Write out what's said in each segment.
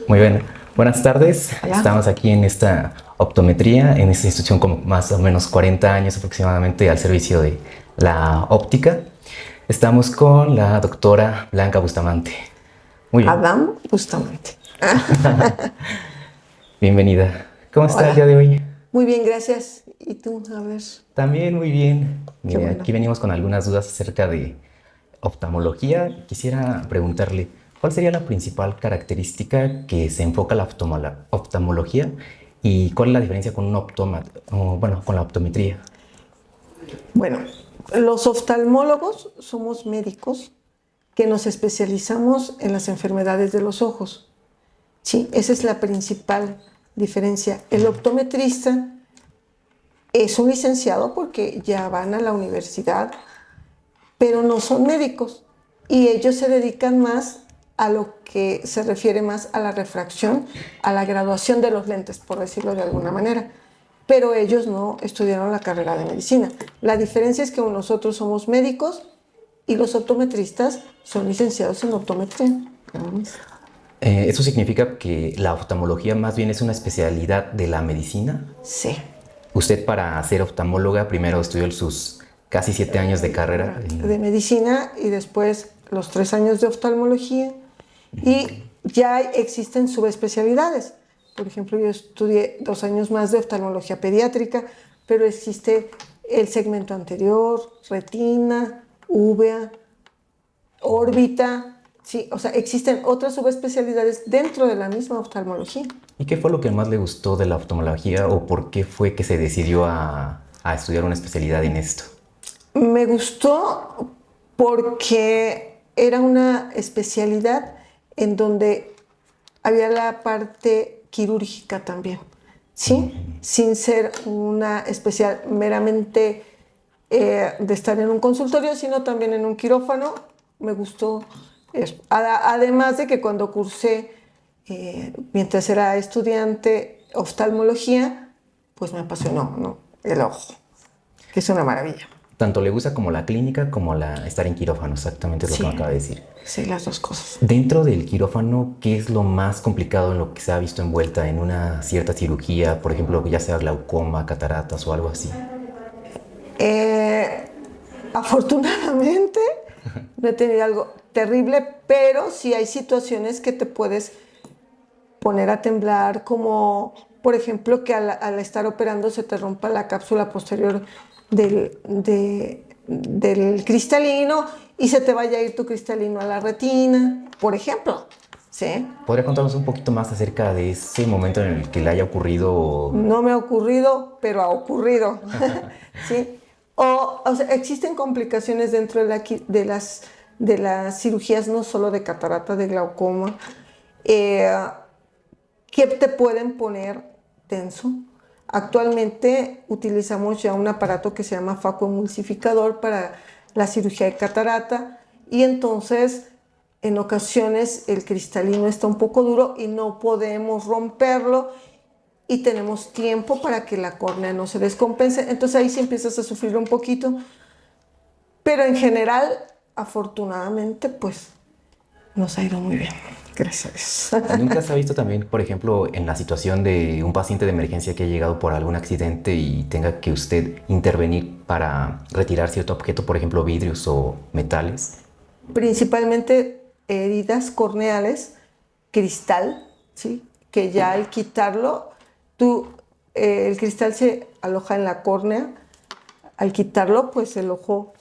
Muy bien. Buenas tardes. Hola. Estamos aquí en esta optometría, en esta institución con más o menos 40 años aproximadamente al servicio de la óptica. Estamos con la doctora Blanca Bustamante. Muy bien. Adam, justamente. Bienvenida. ¿Cómo está el día Hola. de hoy? Muy bien, gracias. ¿Y tú? A ver, También muy bien. qué Mire, bueno. aquí venimos con algunas dudas acerca de oftalmología. Quisiera preguntarle, ¿cuál sería la principal característica que se enfoca la oftalmología y cuál es la diferencia con un con la optometría? Bueno, los oftalmólogos somos médicos que nos especializamos en las enfermedades de los ojos. Sí, esa es la principal diferencia. El optometrista es un licenciado porque ya van a la universidad, pero no son médicos y ellos se dedican más a lo que se refiere más a la refracción, a la graduación de los lentes, por decirlo de alguna manera. Pero ellos no estudiaron la carrera de medicina. La diferencia es que nosotros somos médicos y los optometristas son licenciados en optometría. ¿Eso significa que la oftalmología más bien es una especialidad de la medicina? Sí, Usted para ser oftalmóloga primero estudió sus casi 7 años de carrera. de medicina y después los 3 años de oftalmología. Y ya existen subespecialidades. Por ejemplo, yo estudié 2 años más de oftalmología pediátrica, pero existe el segmento anterior, retina, uvea, órbita. Sí, o sea, existen otras subespecialidades dentro de la misma oftalmología. ¿Y qué fue lo que más le gustó de la oftalmología o por qué fue que se decidió a estudiar una especialidad en esto? Me gustó porque era una especialidad en donde había la parte quirúrgica también, ¿sí? Sin ser una especial meramente de estar en un consultorio, sino también en un quirófano. Me gustó eso. Además de que cuando cursé, mientras era estudiante, oftalmología, pues me apasionó, ¿no? El ojo, que es una maravilla. Tanto le gusta como la clínica como estar en quirófano, exactamente es lo que me Sí, acaba de decir. sí, las dos cosas. Dentro del quirófano, ¿qué es lo más complicado en lo que se ha visto envuelta en una cierta cirugía? Por ejemplo, ya sea glaucoma, cataratas o algo así. Eh, Afortunadamente no he tenido algo terrible, pero sí hay situaciones que te puedes poner a temblar, como por ejemplo que al estar operando se te rompa la cápsula posterior del cristalino y se te vaya a ir tu cristalino a la retina, por ejemplo. ¿Sí? ¿Podría contarnos un poquito más acerca de ese momento en el que le haya ocurrido? No me ha ocurrido, pero ha ocurrido. ¿Sí? O sea, existen complicaciones dentro de las cirugías, no solo de catarata, de glaucoma, eh, que te pueden poner tenso. Actualmente utilizamos ya un aparato que se llama facoemulsificador para la cirugía de catarata y entonces en ocasiones el cristalino está un poco duro y no podemos romperlo y tenemos tiempo para que la córnea no se descompense. Entonces ahí sí empiezas a sufrir un poquito, pero en general, afortunadamente, pues nos ha ido muy bien. Gracias a Dios. ¿Nunca se ha visto también, por ejemplo, en la situación de un paciente de emergencia que ha llegado por algún accidente y tenga que usted intervenir para retirar cierto objeto, por ejemplo, vidrios o metales? Principalmente heridas corneales, cristal, ¿sí? Que ya al quitarlo, el cristal se aloja en la córnea. Al quitarlo, pues el ojo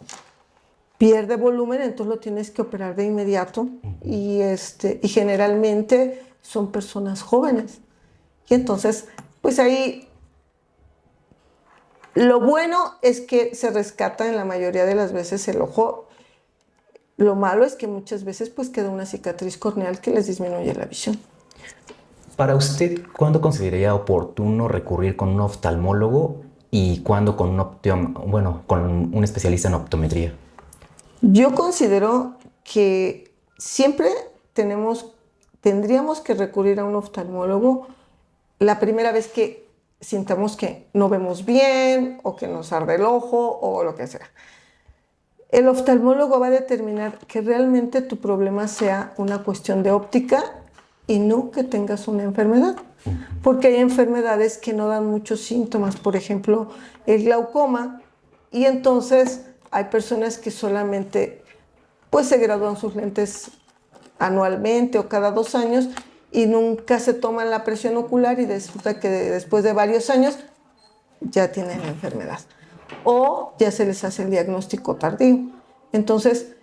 pierde volumen, entonces lo tienes que operar de inmediato. Y generalmente son personas jóvenes. Y entonces, pues ahí lo bueno es que se rescata en la mayoría de las veces el ojo. Lo malo es que muchas veces pues queda una cicatriz corneal que les disminuye la visión. Para usted, ¿cuándo consideraría oportuno recurrir con un oftalmólogo y cuándo con con un especialista en optometría? Yo considero que siempre tendríamos que recurrir a un oftalmólogo la primera vez que sintamos que no vemos bien o que nos arde el ojo o lo que sea. El oftalmólogo va a determinar que realmente tu problema sea una cuestión de óptica y no que tengas una enfermedad. Porque hay enfermedades que no dan muchos síntomas, por ejemplo, el glaucoma, y entonces hay personas que solamente pues se gradúan sus lentes anualmente o cada 2 años y nunca se toman la presión ocular y resulta que después de varios años ya tienen la enfermedad o ya se les hace el diagnóstico tardío. Entonces,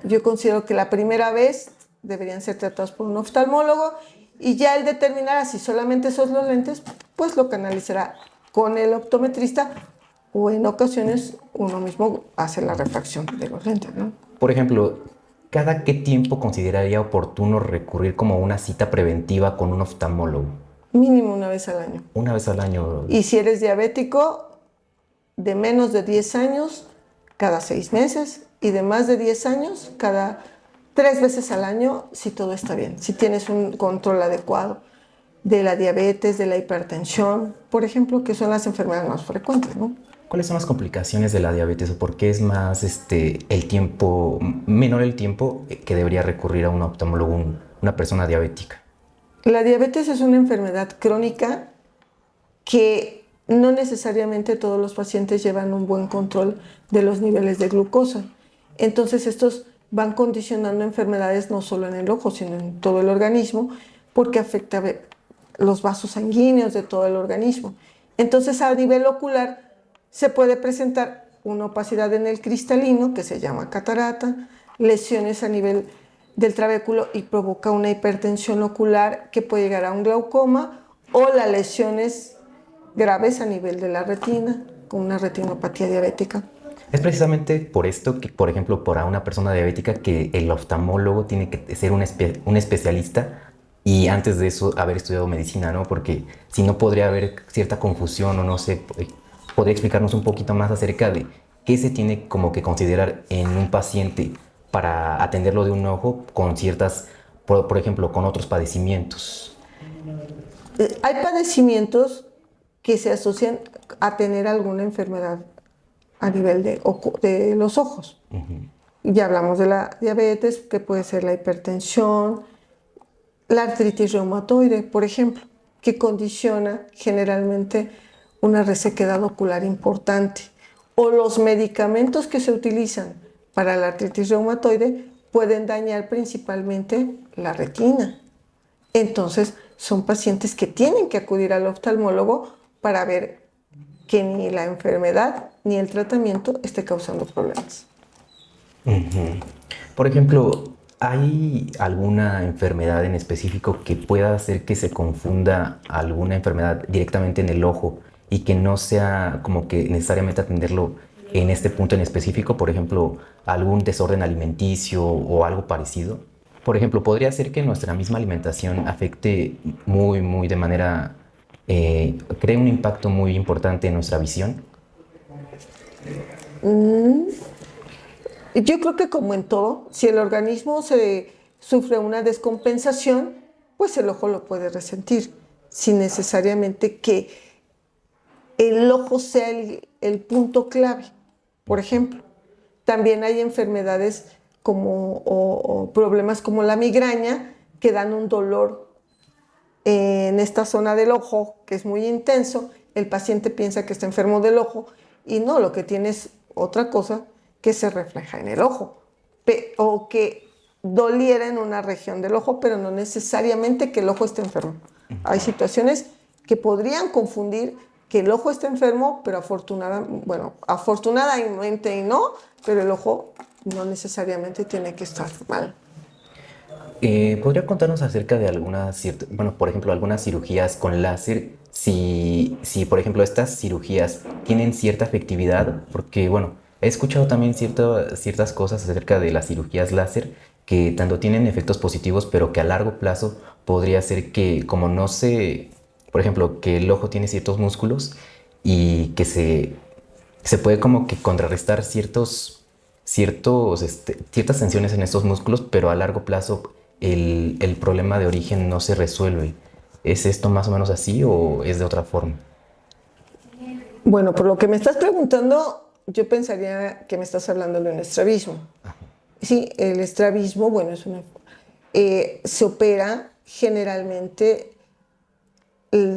yo considero que la primera vez deberían ser tratados por un oftalmólogo y ya él determinará si solamente son los lentes, pues lo canalizará con el optometrista o en ocasiones uno mismo hace la refracción de los lentes, ¿no? Por ejemplo, ¿cada qué tiempo consideraría oportuno recurrir como a una cita preventiva con un oftalmólogo? Mínimo una vez al año. Una vez al año. Y si eres diabético, de menos de 10 años, cada 6 meses, y de más de 10 años, cada 3 veces al año, si todo está bien, si tienes un control adecuado de la diabetes, de la hipertensión, por ejemplo, que son las enfermedades más frecuentes, ¿no? ¿Cuáles son las complicaciones de la diabetes o por qué es más el tiempo, menor el tiempo que debería recurrir a un oftalmólogo una persona diabética? La diabetes es una enfermedad crónica que no necesariamente todos los pacientes llevan un buen control de los niveles de glucosa. Entonces estos van condicionando enfermedades no solo en el ojo, sino en todo el organismo, porque afecta los vasos sanguíneos de todo el organismo. Entonces a nivel ocular se puede presentar una opacidad en el cristalino, que se llama catarata, lesiones a nivel del trabéculo y provoca una hipertensión ocular que puede llegar a un glaucoma o las lesiones graves a nivel de la retina, con una retinopatía diabética. Es precisamente por esto que, por ejemplo, para una persona diabética que el oftalmólogo tiene que ser un especialista y antes de eso haber estudiado medicina, ¿no? Porque si no podría haber cierta confusión o no sé, ¿podría explicarnos un poquito más acerca de qué se tiene como que considerar en un paciente para atenderlo de un ojo con ciertas, por ejemplo, con otros padecimientos? Hay padecimientos que se asocian a tener alguna enfermedad a nivel de los ojos. Ya hablamos de la diabetes, que puede ser la hipertensión, la artritis reumatoide, por ejemplo, que condiciona generalmente una resequedad ocular importante. O los medicamentos que se utilizan para la artritis reumatoide pueden dañar principalmente la retina. Entonces, son pacientes que tienen que acudir al oftalmólogo para ver que ni la enfermedad ni el tratamiento esté causando problemas. Por ejemplo, ¿hay alguna enfermedad en específico que pueda hacer que se confunda alguna enfermedad directamente en el ojo y que no sea como que necesariamente atenderlo en este punto en específico? Por ejemplo, algún desorden alimenticio o algo parecido. Por ejemplo, podría ser que nuestra misma alimentación afecte muy de manera, cree un impacto muy importante en nuestra visión. Yo creo que como en todo, si el organismo sufre una descompensación, pues el ojo lo puede resentir, sin necesariamente que el ojo sea el punto clave. Por ejemplo, también hay enfermedades o problemas como la migraña que dan un dolor en esta zona del ojo que es muy intenso. El paciente piensa que está enfermo del ojo y no, lo que tiene es otra cosa que se refleja en el ojo o que doliera en una región del ojo, pero no necesariamente que el ojo esté enfermo. Hay situaciones que podrían confundir que el ojo está enfermo, pero afortunadamente y no, pero el ojo no necesariamente tiene que estar mal. ¿Podría contarnos acerca de por ejemplo, algunas cirugías con láser? Si, por ejemplo, estas cirugías tienen cierta efectividad, porque, bueno, he escuchado también ciertas cosas acerca de las cirugías láser que tanto tienen efectos positivos, pero que a largo plazo podría ser que, como no se, por ejemplo, que el ojo tiene ciertos músculos y que se puede como que contrarrestar ciertas tensiones en estos músculos, pero a largo plazo el problema de origen no se resuelve. ¿Es esto más o menos así o es de otra forma? Bueno, por lo que me estás preguntando, yo pensaría que me estás hablando de un estrabismo. Sí, el estrabismo, bueno, se opera generalmente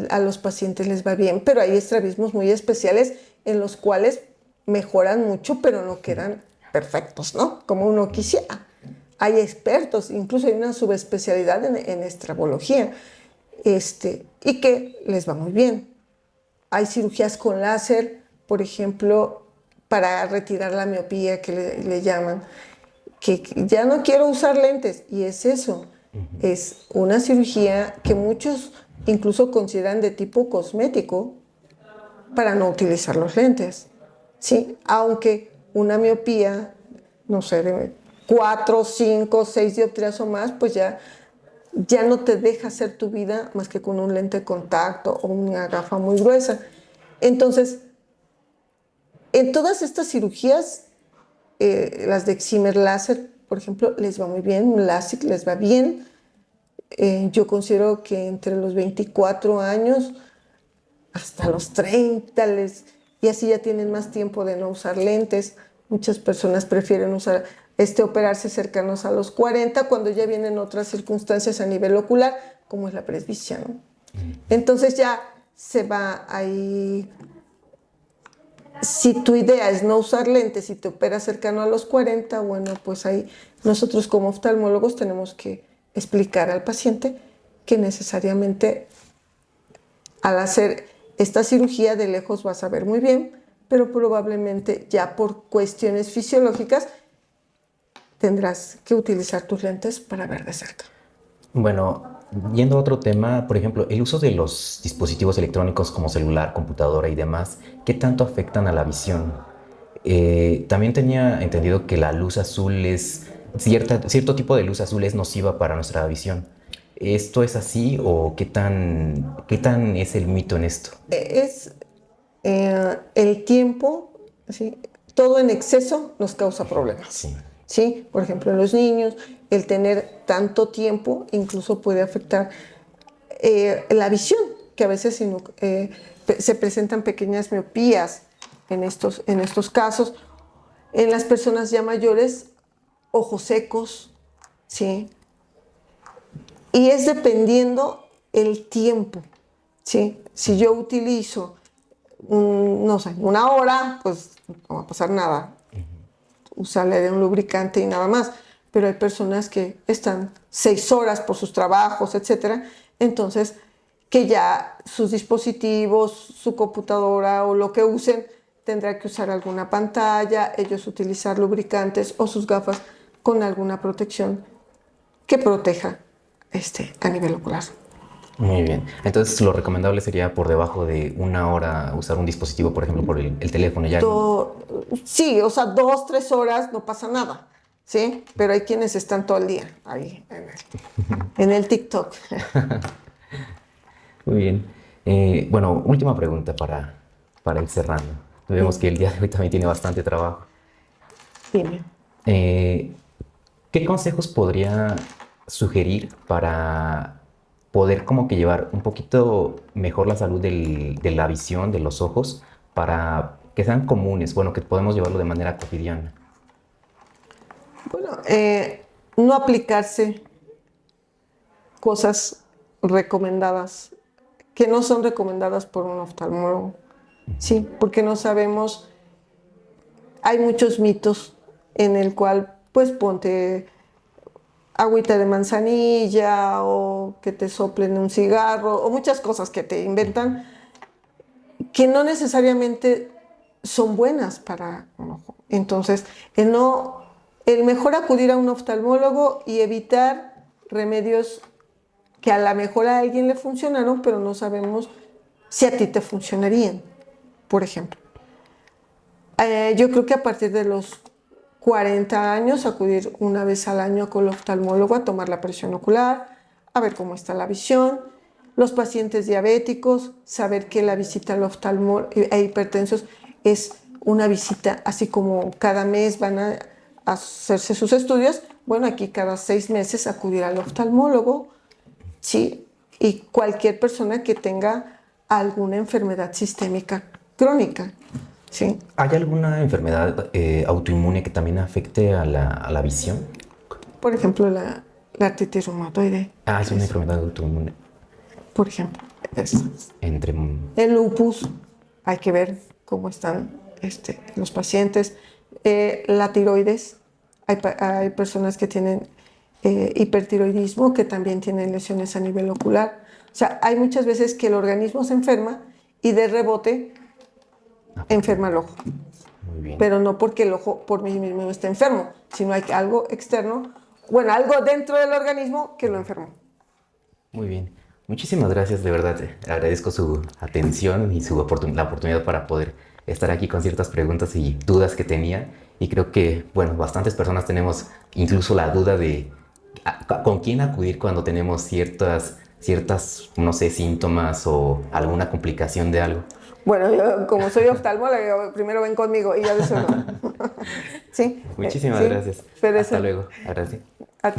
a los pacientes les va bien, pero hay estrabismos muy especiales en los cuales mejoran mucho, pero no quedan perfectos, ¿no? Como uno quisiera. Hay expertos, incluso hay una subespecialidad en estrabología, y que les va muy bien. Hay cirugías con láser, por ejemplo, para retirar la miopía, que le llaman, que ya no quiero usar lentes, y es eso. Es una cirugía que muchos incluso consideran de tipo cosmético para no utilizar los lentes, ¿sí? Aunque una miopía, no sé, de 4, 5, 6 dioptrías o más, pues ya no te deja hacer tu vida más que con un lente de contacto o una gafa muy gruesa. Entonces, en todas estas cirugías, las de excimer láser, por ejemplo, les va muy bien, un LASIK les va bien. Yo considero que entre los 24 años hasta los 30 y así ya tienen más tiempo de no usar lentes. Muchas personas prefieren operarse cercanos a los 40 cuando ya vienen otras circunstancias a nivel ocular, como es la presbicia, ¿no? Entonces ya se va ahí. Si tu idea es no usar lentes y te operas cercano a los 40, bueno, pues ahí nosotros como oftalmólogos tenemos que explicar al paciente que necesariamente al hacer esta cirugía de lejos vas a ver muy bien, pero probablemente ya por cuestiones fisiológicas tendrás que utilizar tus lentes para ver de cerca. Bueno, yendo a otro tema, por ejemplo, el uso de los dispositivos electrónicos como celular, computadora y demás, ¿qué tanto afectan a la visión? También tenía entendido que la luz azul cierto tipo de luz azul es nociva para nuestra visión. ¿Esto es así o qué tan es el mito en esto? Es el tiempo, ¿sí? Todo en exceso nos causa problemas. Sí. ¿Sí? Por ejemplo, en los niños, el tener tanto tiempo incluso puede afectar la visión, que a veces se presentan pequeñas miopías en estos casos. En las personas ya mayores, ojos secos, ¿sí? Y es dependiendo el tiempo, ¿sí? Si yo utilizo, no sé, una hora, pues no va a pasar nada. Usarle de un lubricante y nada más. Pero hay personas que están 6 horas por sus trabajos, etcétera. Entonces, que ya sus dispositivos, su computadora o lo que usen, tendrá que usar alguna pantalla, ellos utilizar lubricantes o sus gafas con alguna protección que proteja a nivel ocular. Muy bien. Entonces, lo recomendable sería por debajo de una hora usar un dispositivo, por ejemplo, por el teléfono. Ya. Sí, o sea, 2, 3 horas no pasa nada, ¿sí? Pero hay quienes están todo el día ahí en el TikTok. Muy bien. Bueno, última pregunta para ir cerrando. Vemos que el día de hoy también tiene bastante trabajo. Dime. ¿Qué consejos podría sugerir para poder como que llevar un poquito mejor la salud de la visión, de los ojos, para que sean comunes, bueno, que podemos llevarlo de manera cotidiana? Bueno, no aplicarse cosas recomendadas que no son recomendadas por un oftalmólogo, ¿sí? Porque no sabemos, hay muchos mitos en el cual, pues ponte agüita de manzanilla o que te soplen un cigarro o muchas cosas que te inventan que no necesariamente son buenas para un ojo. Entonces, el mejor acudir a un oftalmólogo y evitar remedios que a lo mejor a alguien le funcionaron, pero no sabemos si a ti te funcionarían, por ejemplo. Yo creo que a partir de los 40 años, acudir una vez al año con el oftalmólogo a tomar la presión ocular, a ver cómo está la visión. Los pacientes diabéticos, saber que la visita al oftalmólogo e hipertensos es una visita, así como cada mes van a hacerse sus estudios, bueno, aquí cada 6 meses acudir al oftalmólogo, ¿sí? Y cualquier persona que tenga alguna enfermedad sistémica crónica, ¿sí? ¿Hay alguna enfermedad autoinmune que también afecte a la visión? Por ejemplo, la la artritis reumatoide, Ah, es una enfermedad autoinmune. por ejemplo. Entre... El lupus, hay que ver cómo están los pacientes. La tiroides, hay personas que tienen hipertiroidismo, que también tienen lesiones a nivel ocular. O sea, hay muchas veces que el organismo se enferma y de rebote enferma el ojo. Muy bien. Pero no porque el ojo por mí mismo esté enfermo, sino hay algo externo, bueno, algo dentro del organismo que lo enfermó. Muy bien. Muchísimas gracias, de verdad. Agradezco su atención y la oportunidad para poder estar aquí con ciertas preguntas y dudas que tenía. Y creo que, bueno, bastantes personas tenemos incluso la duda de con quién acudir cuando tenemos ciertas, no sé, síntomas o alguna complicación de algo. Bueno, yo como soy oftalmóloga, primero ven conmigo y ya de eso no. Sí, Muchísimas sí, gracias. pero Hasta eso, luego. Gracias. a ti.